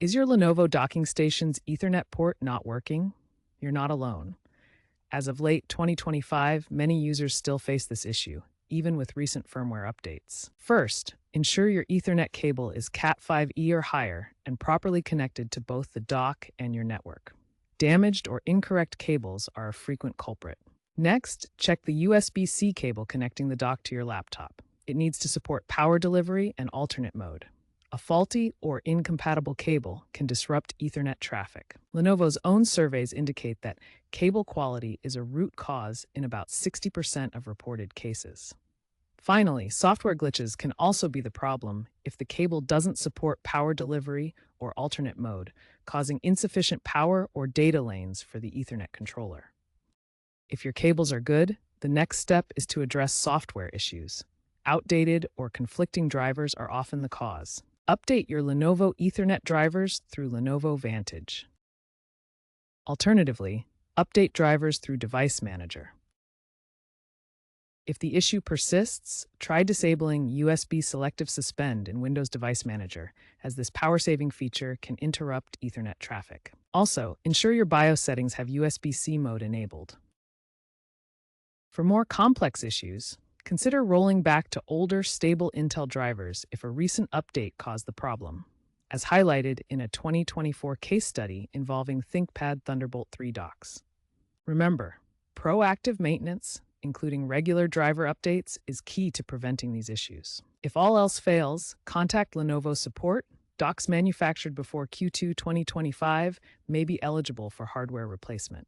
Is your Lenovo docking station's Ethernet port not working? You're not alone. As of late 2025, many users still face this issue, even with recent firmware updates. First, ensure your Ethernet cable is Cat5e or higher and properly connected to both the dock and your network. Damaged or incorrect cables are a frequent culprit. Next, check the USB-C cable connecting the dock to your laptop. It needs to support power delivery and alternate mode. A faulty or incompatible cable can disrupt Ethernet traffic. Lenovo's own surveys indicate that cable quality is a root cause in about 60% of reported cases. Finally, software glitches can also be the problem if the cable doesn't support power delivery or alternate mode, causing insufficient power or data lanes for the Ethernet controller. If your cables are good, the next step is to address software issues. Outdated or conflicting drivers are often the cause. Update your Lenovo Ethernet drivers through Lenovo Vantage. Alternatively, update drivers through Device Manager. If the issue persists, try disabling USB Selective Suspend in Windows Device Manager, as this power-saving feature can interrupt Ethernet traffic. Also, ensure your BIOS settings have USB-C mode enabled. For more complex issues, consider rolling back to older, stable Intel drivers if a recent update caused the problem, as highlighted in a 2024 case study involving ThinkPad Thunderbolt 3 docks. Remember, proactive maintenance, including regular driver updates, is key to preventing these issues. If all else fails, contact Lenovo support. Docks manufactured before Q2 2025 may be eligible for hardware replacement.